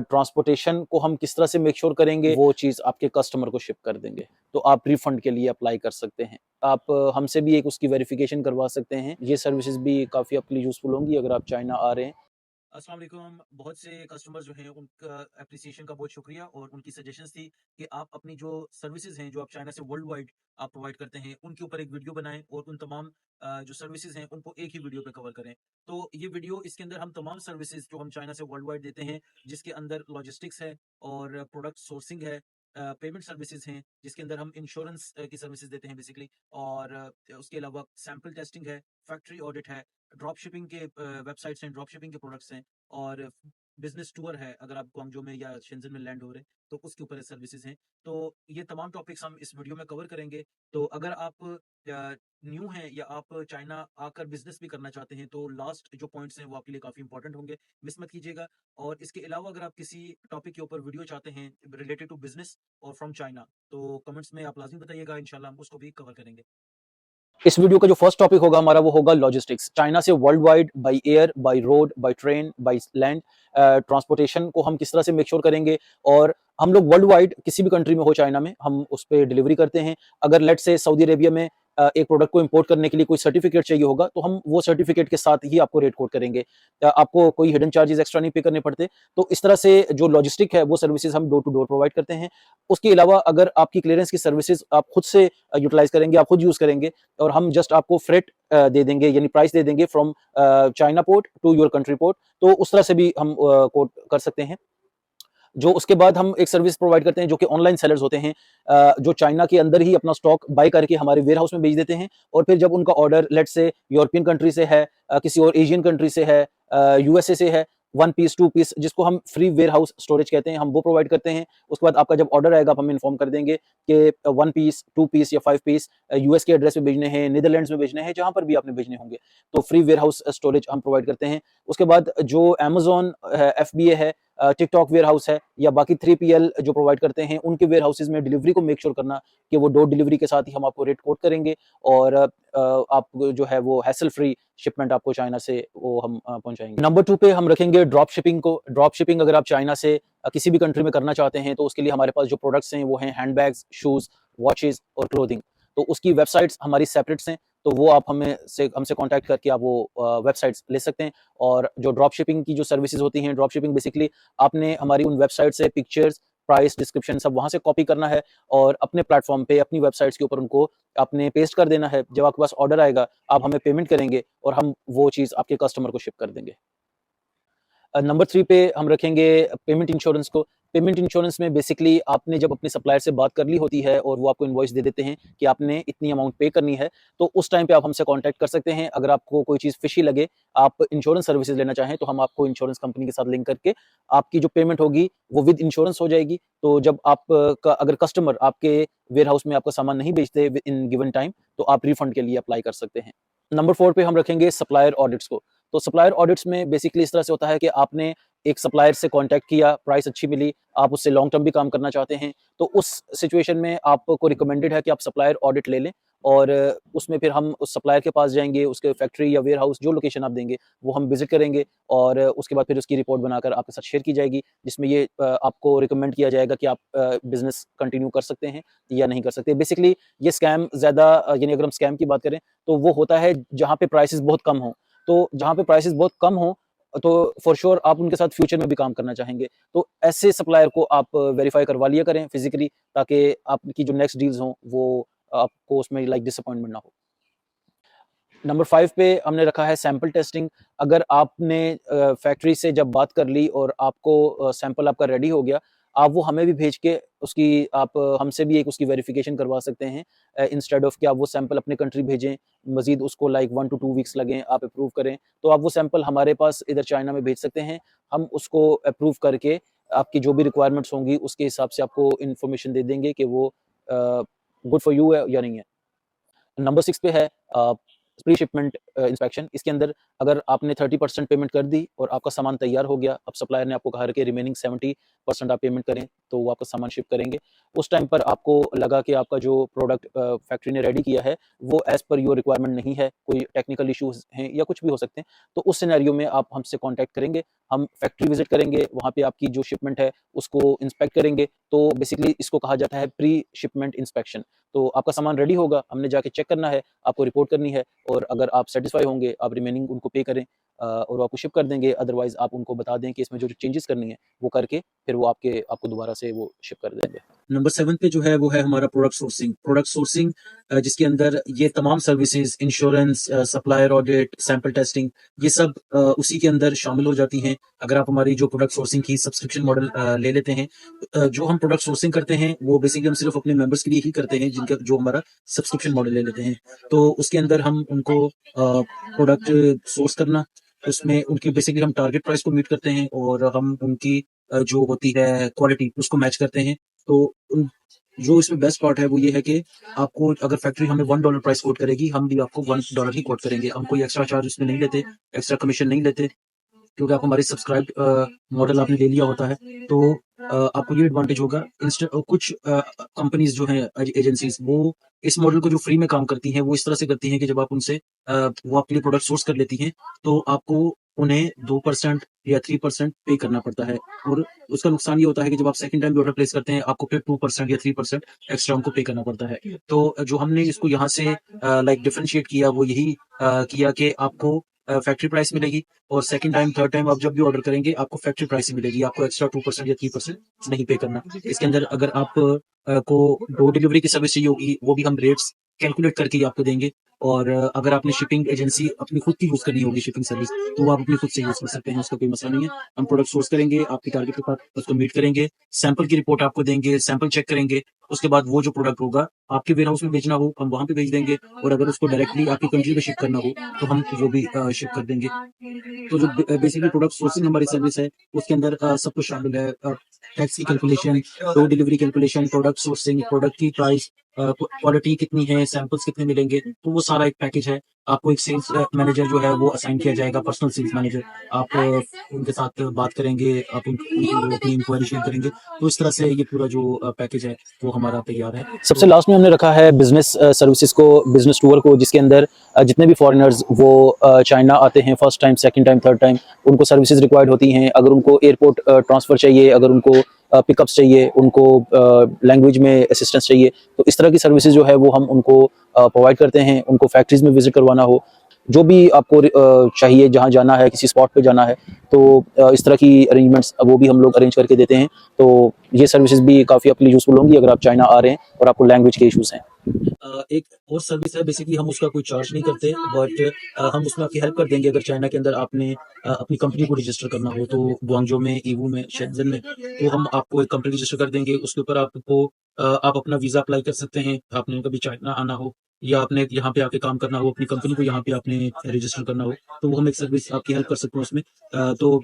Transportation को हम किस तरह से मेक श्योर करेंगे, वो चीज़ आपके कस्टमर को शिप कर देंगे। तो आप रिफंड के लिए अप्लाई कर सकते हैं। आप हमसे भी एक उसकी वेरिफिकेशन करवा सकते हैं। ये सर्विसेज भी काफ़ी आपके लिए यूज़फुल होंगी अगर आप चाइना आ रहे हैं। अस्सलाम वालेकुम। बहुत से कस्टमर्स जो हैं उनका एप्रिसिएशन का बहुत शुक्रिया और उनकी सजेशंस थी कि आप अपनी जो सर्विसेज हैं जो आप चाइना से वर्ल्ड वाइड आप प्रोवाइड करते हैं उनके ऊपर एक वीडियो बनाएं और उन तमाम जो सर्विसेज हैं उनको एक ही वीडियो पे कवर करें। तो ये वीडियो इसके अंदर हम तमाम सर्विसेज जो हम चाइना से वर्ल्ड वाइड देते हैं जिसके अंदर लॉजिस्टिक्स है और प्रोडक्ट सोर्सिंग है, पेमेंट सर्विसेज हैं जिसके अंदर हम इंश्योरेंस की सर्विसेज देते हैं बेसिकली, और उसके अलावा सैंपल टेस्टिंग है, फैक्ट्री ऑडिट है, ड्रॉप शिपिंग के वेबसाइट्स हैं, ड्रॉप शिपिंग के प्रोडक्ट्स हैं, और बिजनेस टूर है अगर आप ग्वांगजो में या शेंजन में लैंड हो रहे हैं तो उसके ऊपर सर्विसेज हैं। तो ये तमाम टॉपिक्स हम इस वीडियो में कवर करेंगे। तो अगर आप न्यू हैं या आप चाइना आकर बिजनेस भी करना चाहते हैं तो लास्ट जो पॉइंट्स हैं वो आपके लिए काफी इंपॉर्टेंट होंगे, मिस मत कीजिएगा। और इसके अलावा अगर आप किसी टॉपिक के ऊपर वीडियो चाहते हैं रिलेटेड टू बिजनेस और फ्रॉम चाइना तो कमेंट्स में आप लाजमी बताइएगा, इंशाल्लाह हम उसको भी कवर करेंगे। इस वीडियो का जो फर्स्ट टॉपिक होगा हमारा वो होगा लॉजिस्टिक्स। चाइना से world wide by air, by road, by train, by land transportation को हम किस तरह से मेक श्योर करेंगे। और हम लोग वर्ल्ड वाइड किसी भी कंट्री में हो चाइना में हम उस पर डिलीवरी करते हैं। अगर लेट से सऊदी अरेबिया में एक प्रोडक्ट को इंपोर्ट करने के लिए कोई सर्टिफिकेट चाहिए होगा तो हम वो सर्टिफिकेट के साथ ही आपको रेट कोट करेंगे। आपको कोई हिडन चार्जेस एक्स्ट्रा नहीं पे करने पड़ते। तो इस तरह से जो लॉजिस्टिक है वो सर्विसेज हम डोर टू डोर प्रोवाइड करते हैं। उसके अलावा अगर आपकी क्लियरेंस की सर्विसेज आप खुद से यूटिलाइज करेंगे, आप खुद यूज करेंगे और हम जस्ट आपको फ्रेट दे देंगे यानी प्राइस दे देंगे from China port to your country port, तो उस तरह से भी हम कोट कर सकते हैं। जो उसके बाद हम एक सर्विस प्रोवाइड करते हैं जो कि ऑनलाइन सेलर्स होते हैं, जो चाइना के अंदर ही अपना स्टॉक बाय करके हमारे वेयर हाउस में भेज देते हैं। और फिर जब उनका ऑर्डर लेट से यूरोपियन कंट्री से है, किसी और एशियन कंट्री से है, यूएसए से है, 1 पीस 2 पीस जिसको हम फ्री वेयर हाउस स्टोरेज कहते हैं, हम वो प्रोवाइड करते हैं। उसके बाद आपका जब ऑर्डर आएगा आप हमें इन्फॉर्म कर देंगे कि 1 पीस 2 पीस या 5 पीस यूएस के एड्रेस पे भेजने हैं, नीदरलैंड्स में भेजने हैं, जहां पर भी आपने भेजने होंगे तो फ्री वेयर हाउस स्टोरेज हम प्रोवाइड करते हैं। उसके बाद जो अमेजोन है, एफबीए है, टिकटॉक वेयर हाउस है या बाकी 3PL जो प्रोवाइड करते हैं उनके वेयर हाउसेज में डिलीवरी को मेक श्योर करना कि वो डोर डिलीवरी के साथ ही हम आपको रेट कोट करेंगे। और आप जो है वो हैसल फ्री शिपमेंट आपको चाइना से वो हम पहुंचाएंगे। नंबर 2 पे हम रखेंगे ड्रॉप शिपिंग को। ड्रॉप शिपिंग अगर आप चाइना से किसी भी कंट्री में करना चाहते हैं तो उसके लिए हमारे पास जो प्रोडक्ट्स हैं वो हैं हैंडबैग्स, शूज, वॉचेज और क्लोथिंग। तो उसकी वेबसाइट्स हमारी सेपरेट्स हैं, तो वो आप हमसे कांटेक्ट करके आप वो वेबसाइट्स ले सकते हैं। और जो ड्रॉप शिपिंग की जो सर्विसेज होती हैं, ड्रॉप शिपिंग बेसिकली आपने हमारी उन वेबसाइट से पिक्चर्स, प्राइस, डिस्क्रिप्शन सब वहां से कॉपी करना है और अपने प्लेटफॉर्म पे अपनी वेबसाइट्स के ऊपर उनको आपने पेस्ट कर देना है। जब आपके पास ऑर्डर आएगा आप हमें पेमेंट करेंगे और हम वो चीज़ आपके कस्टमर को शिप कर देंगे। नंबर 3 पे हम रखेंगे पेमेंट इंश्योरेंस को। पेमेंट इंश्योरेंस में बेसिकली आपने जब अपने सप्लायर से बात कर ली होती है और वो आपको इनवॉइस दे देते हैं कि आपने इतनी अमाउंट पे करनी है, तो उस टाइम पे आप हमसे कांटेक्ट कर सकते हैं। अगर आपको कोई चीज़ फिशी लगे, आप इंश्योरेंस सर्विसेज लेना चाहें, तो हम आपको इंश्योरेंस कंपनी के साथ लिंक करके आपकी जो पेमेंट होगी वो विद इंश्योरेंस हो जाएगी। तो जब आप का अगर कस्टमर आपके वेयर हाउस में आपका सामान नहीं बेचते इन गिवन टाइम, तो आप रिफंड के लिए अप्लाई कर सकते हैं। नंबर 4 पे हम रखेंगे सप्लायर ऑडिट्स को। तो सप्लायर ऑडिट्स में बेसिकली इस तरह से होता है कि आपने एक सप्लायर से कांटेक्ट किया, प्राइस अच्छी मिली, आप उससे लॉन्ग टर्म भी काम करना चाहते हैं, तो उस सिचुएशन में आपको रिकमेंडेड है कि आप सप्लायर ऑडिट ले लें। और उसमें फिर हम उस सप्लायर के पास जाएँगे, उसके फैक्ट्री या वेयर हाउस जो लोकेशन आप देंगे, वो हम विज़िट करेंगे और उसके बाद फिर उसकी रिपोर्ट बनाकर आपके साथ शेयर की जाएगी, जिसमें ये आपको रिकमेंड किया जाएगा कि आप बिज़नेस कंटिन्यू कर सकते हैं या नहीं कर सकते। बेसिकली ये स्कैम ज़्यादा यानी अगर हम स्कैम की बात करें, तो वो होता है जहाँ पे प्राइसेज़ बहुत कम हों। तो जहाँ पे प्राइसेज़ बहुत कम हों, तो फॉर श्योर आप उनके साथ फ्यूचर में भी काम करना चाहेंगे। तो ऐसे सप्लायर को आप वेरीफाई करवा लिया करें फिज़िकली, ताकि आपकी जो नेक्स्ट डील्स हों, वो आपको उसमें लाइक डिसअपॉइंटमेंट ना हो। नंबर 5 पे हमने रखा है सैंपल टेस्टिंग। अगर आपने फैक्ट्री से जब बात कर ली और आपको सैंपल आपका रेडी हो गया, आप वो हमें भी भेज के उसकी आप हमसे भी एक उसकी वेरिफिकेशन करवा सकते हैं। इंस्टेड ऑफ कि आप वो सैंपल अपने कंट्री भेजें, मज़ीद उसको लाइक 1 टू 2 वीक्स लगें, आप अप्रूव करें, तो आप वो सैंपल हमारे पास इधर चाइना में भेज सकते हैं। हम उसको अप्रूव करके आपकी जो भी रिक्वायरमेंट्स होंगी, उसके हिसाब से आपको इन्फॉर्मेशन दे देंगे कि वो गुड फॉर यू है या नहीं है। नंबर 6 पे है प्री शिपमेंट इंस्पेक्शन। इसके अंदर अगर आपने 30% पेमेंट कर दी और आपका सामान तैयार हो गया, अब सप्लायर ने आपको कहा कि रिमेनिंग % आप पेमेंट करें तो वो आपका सामान शिप करेंगे। उस टाइम पर आपको लगा कि आपका जो प्रोडक्ट फैक्ट्री ने रेडी किया है वो एज़ पर योर रिक्वायरमेंट नहीं है, कोई टेक्निकल इश्यूज़ हैं या कुछ भी हो सकते हैं, तो उस सिनेरियो में आप हमसे कॉन्टैक्ट करेंगे। हम फैक्ट्री विज़िट करेंगे, वहाँ पे आपकी जो शिपमेंट है उसको इंस्पेक्ट करेंगे। तो बेसिकली इसको कहा जाता है प्री शिपमेंट इंस्पेक्शन। तो आपका सामान रेडी होगा, हमने जाके चेक करना है, आपको रिपोर्ट करनी है और अगर आप सैटिस्फाई होंगे, आप रिमेनिंग उनको पे करें और वो आपको शिप कर देंगे। अदरवाइज़ आप उनको बता दें कि इसमें जो चेंजेज़ करनी है, वो करके फिर वो आपको दोबारा से वो शिप कर देंगे। नंबर 7 पे जो है वो है हमारा प्रोडक्ट सोर्सिंग। प्रोडक्ट सोर्सिंग जिसके अंदर ये तमाम services, insurance, supplier audit, sample testing, ये सब उसी के अंदर शामिल हो जाती हैं। अगर आप हमारी जो प्रोडक्ट सोर्सिंग की सब्सक्रिप्शन मॉडल ले लेते हैं, जो हम प्रोडक्ट सोर्सिंग करते हैं वो बेसिकली हम सिर्फ अपने मेंबर्स के लिए ही करते हैं, जिनका जो हमारा सब्सक्रिप्शन मॉडल ले लेते हैं। तो उसके अंदर हम उनको प्रोडक्ट सोर्स करना, उसमें उनकी बेसिकली हम टारगेट प्राइस को मीट करते हैं और हम उनकी जो होती है क्वालिटी उसको मैच करते हैं। तो जो इसमें बेस्ट पार्ट है वो ये है कि आपको अगर फैक्ट्री हमें $1 प्राइस कोट करेगी, हम भी आपको $1 ही कोट करेंगे। हम कोई एक्स्ट्रा चार्ज इसमें नहीं लेते, एक्स्ट्रा कमीशन नहीं लेते, क्योंकि आप हमारे सब्सक्राइब मॉडल आपने ले लिया होता है। तो आपको ये एडवांटेज होगा। कुछ कंपनीज जो हैं, एजेंसीज, वो इस मॉडल को जो फ्री में काम करती हैं वो इस तरह से करती हैं कि जब आप उनसे वो आपके लिए प्रोडक्ट सोर्स कर लेती हैं तो आपको उन्हें 2% या 3% पे करना पड़ता है। और उसका नुकसान ये होता है कि जब आप सेकंड टाइम भी ऑर्डर प्लेस करते हैं आपको फिर 2% या 3% एक्स्ट्रा उनको पे करना पड़ता है। तो जो हमने इसको यहाँ से लाइक डिफरेंशिएट किया वो यही किया कि आपको फैक्ट्री प्राइस मिलेगी और सेकंड टाइम, थर्ड टाइम आप जब भी ऑर्डर करेंगे आपको फैक्ट्री प्राइस ही मिलेगी। आपको एक्स्ट्रा 2% या 3% नहीं पे करना। इसके अंदर अगर आप को डोर डिलीवरी की सर्विस चाहिए होगी, वो भी हम रेट्स कैलकुलेट करके ही आपको देंगे। और अगर आपने शिपिंग एजेंसी अपनी खुद की यूज करनी होगी, शिपिंग सर्विस, तो वो आप अपनी खुद से यूज कर सकते हैं, उसका कोई मसला नहीं है। हम प्रोडक्ट सोर्स करेंगे, आपकी टारगेट के साथ उसको मीट करेंगे, सैंपल की रिपोर्ट आपको देंगे, सैंपल चेक करेंगे। उसके बाद वो जो प्रोडक्ट होगा आपके वेयर हाउस में भेजना हो, हम वहां पे भेज देंगे। और अगर उसको डायरेक्टली आपकी कंट्री में शिप करना हो तो हम वो भी शिप कर देंगे। तो जो बेसिकली प्रोडक्ट सोर्सिंग हमारी सर्विस है उसके अंदर सब कुछ शामिल है। टैक्स की calculation, door delivery calculation, product sourcing, product की प्राइस, क्वालिटी कितनी है, सैंपल्स कितने मिलेंगे, तो वो सारा एक पैकेज है। आपको एक सेल्स मैनेजर जो है वो असाइन किया जाएगा, पर्सनल सेल्स मैनेजर। आप उनके साथ बात करेंगे, आप अपनी इंक्वायरी शेयर करेंगे। तो इस तरह से ये पूरा जो पैकेज है वो हमारा तैयार है। सबसे लास्ट में हमने रखा है बिजनेस सर्विसेज को, बिजनेस टूर को, जिसके अंदर जितने भी फॉरेनर्स वो चाइना आते हैं first time, second time, third time, उनको सर्विसेज रिक्वायर्ड होती हैं। अगर उनको एयरपोर्ट ट्रांसफ़र चाहिए, अगर उनको पिकअप्स चाहिए, उनको लैंग्वेज में असिस्टेंस चाहिए, तो इस तरह की सर्विसेज जो है वो हम उनको प्रोवाइड करते हैं। उनको फैक्ट्रीज में विजिट करवाना हो, जो भी आपको चाहिए, जहाँ जाना है, किसी स्पॉट पे जाना है, तो इस तरह की अरेंजमेंट्स वो भी हम लोग अरेंज करके देते हैं। तो ये सर्विसेज भी काफ़ी आपके लिए यूज़फुल होंगी अगर आप चाइना आ रहे हैं और आपको लैंग्वेज के इश्यूज़ हैं। एक और सर्विस है, बेसिकली हम उसका कोई चार्ज नहीं करते, बट हम उसमें आपकी हेल्प कर देंगे। अगर चाइना के अंदर आपने अपनी कंपनी को रजिस्टर करना हो, तो गुआंगझो में, ईवू में, शेंजन में, तो हम आपको एक कंपनी रजिस्टर कर देंगे। उसके ऊपर आपको आप अपना वीज़ा अप्लाई कर सकते हैं। आपने कभी चाइना आना हो या आपने यहाँ पे आके काम करना हो, अपनी कंपनी को यहाँ पे आपने रजिस्टर करना हो, तो वो हम एक सर्विस आपकी हेल्प कर सकते हैं उसमें। तो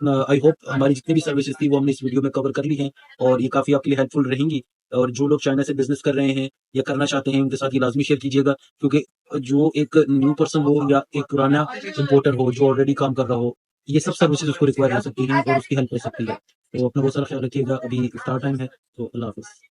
आई होप हमारी जितनी भी सर्विसेज थी वो हमने इस वीडियो में कवर कर ली हैं और ये काफ़ी आपके लिए हेल्पफुल रहेंगी। और जो लोग चाइना से बिज़नेस कर रहे हैं या करना चाहते हैं, उनके साथ ये लाज़मी शेयर कीजिएगा, क्योंकि जो एक न्यू पर्सन हो या एक पुराना इम्पोर्टर हो जो ऑलरेडी काम कर रहा हो, ये सब सर्विसेज उसको रिक्वायर हो सकती हैं और उसकी हेल्प हो सकती है। तो अपना बहुत सारा ख्याल रखिएगा। अभी इफ्तार टाइम है, तो अल्लाह हाफ़िज़।